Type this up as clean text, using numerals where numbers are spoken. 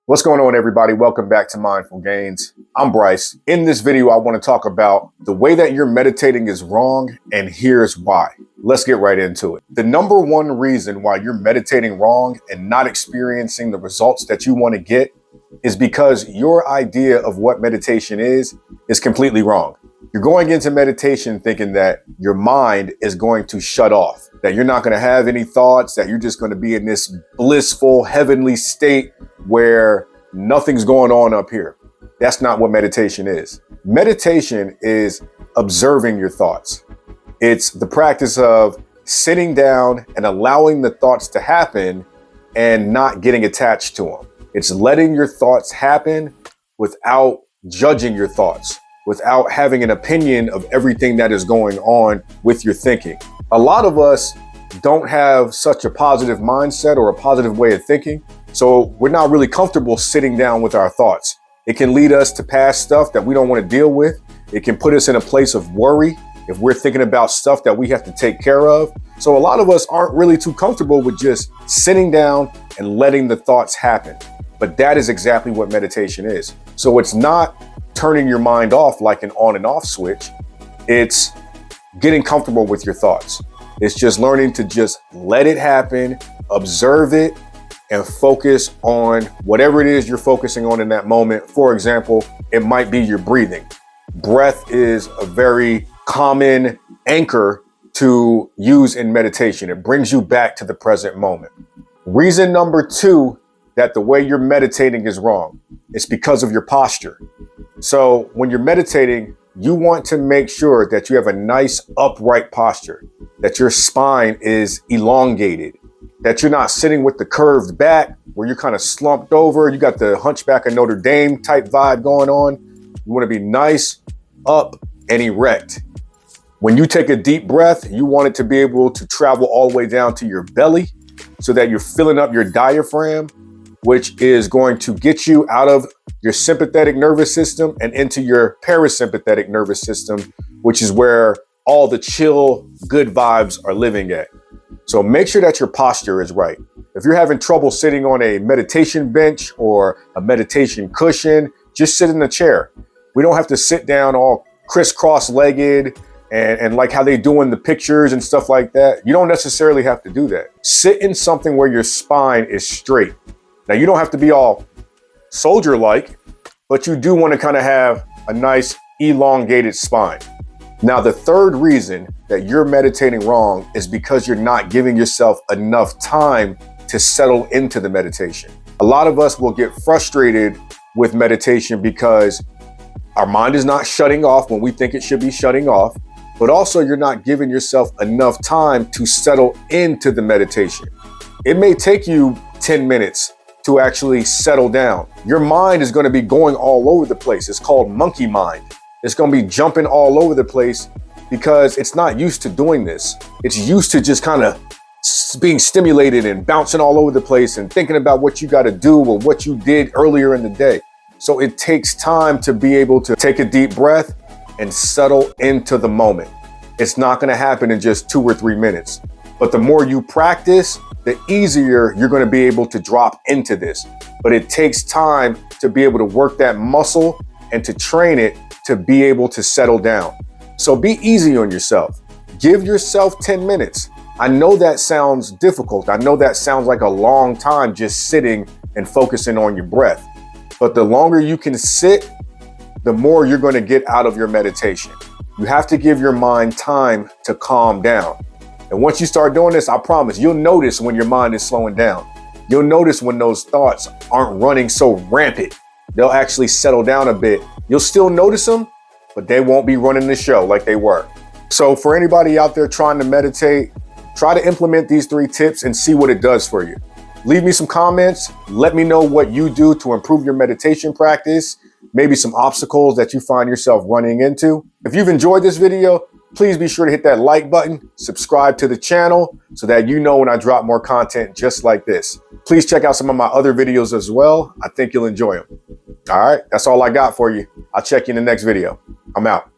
What's going on, everybody? Welcome back to Mindful Gains. I'm Bryce. In this video, I want to talk about the way that you're meditating is wrong, and here's why. Let's get right into it. The number one reason why you're meditating wrong and not experiencing the results that you want to get is because your idea of what meditation is completely wrong. You're going into meditation thinking that your mind is going to shut off, that you're not going to have any thoughts, that you're just going to be in this blissful, heavenly state where nothing's going on up here. That's not what meditation is. Meditation is observing your thoughts. It's the practice of sitting down and allowing the thoughts to happen and not getting attached to them. It's letting your thoughts happen without judging your thoughts, without having an opinion of everything that is going on with your thinking. A lot of us don't have such a positive mindset or a positive way of thinking, so we're not really comfortable sitting down with our thoughts. It can lead us to past stuff that we don't want to deal with. It can put us in a place of worry if we're thinking about stuff that we have to take care of. So a lot of us aren't really too comfortable with just sitting down and letting the thoughts happen. But that is exactly what meditation is. So it's not turning your mind off like an on and off switch. It's getting comfortable with your thoughts. It's just learning to just let it happen, observe it, and focus on whatever it is you're focusing on in that moment. For example, it might be your breathing. Breath is a very common anchor to use in meditation. It brings you back to the present moment. Reason number two that the way you're meditating is wrong, it's because of your posture. So when you're meditating, you want to make sure that you have a nice upright posture, that your spine is elongated, that you're not sitting with the curved back where you're kind of slumped over. You got the Hunchback of Notre Dame type vibe going on. You want to be nice, up, and erect. When you take a deep breath, you want it to be able to travel all the way down to your belly so that you're filling up your diaphragm, which is going to get you out of your sympathetic nervous system and into your parasympathetic nervous system, which is where all the chill, good vibes are living at. So make sure that your posture is right. If you're having trouble sitting on a meditation bench or a meditation cushion, just sit in a chair. We don't have to sit down all crisscross legged and like how they do in the pictures and stuff like that. You don't necessarily have to do that. Sit in something where your spine is straight. Now, you don't have to be all soldier-like, but you do want to kind of have a nice elongated spine. Now, the third reason that you're meditating wrong is because you're not giving yourself enough time to settle into the meditation. A lot of us will get frustrated with meditation because our mind is not shutting off when we think it should be shutting off, but also you're not giving yourself enough time to settle into the meditation. It may take you 10 minutes to actually settle down. Your mind is going to be going all over the place. It's called monkey mind. It's going to be jumping all over the place because it's not used to doing this. It's used to just kind of being stimulated and bouncing all over the place and thinking about what you got to do or what you did earlier in the day. So it takes time to be able to take a deep breath and settle into the moment. It's not going to happen in just 2 or 3 minutes. But the more you practice, the easier you're going to be able to drop into this. But it takes time to be able to work that muscle and to train it to be able to settle down. So be easy on yourself. Give yourself 10 minutes. I know that sounds difficult. I know that sounds like a long time just sitting and focusing on your breath. But the longer you can sit, the more you're going to get out of your meditation. You have to give your mind time to calm down. And once you start doing this, I promise you'll notice when your mind is slowing down. You'll notice when those thoughts aren't running so rampant. They'll actually settle down a bit. You'll still notice them, but they won't be running the show like they were. So for anybody out there trying to meditate, try to implement these 3 tips and see what it does for you. Leave me some comments. Let me know what you do to improve your meditation practice, maybe some obstacles that you find yourself running into. If you've enjoyed this video, please be sure to hit that like button, subscribe to the channel so that you know when I drop more content just like this. Please check out some of my other videos as well. I think you'll enjoy them. All right, that's all I got for you. I'll check you in the next video. I'm out.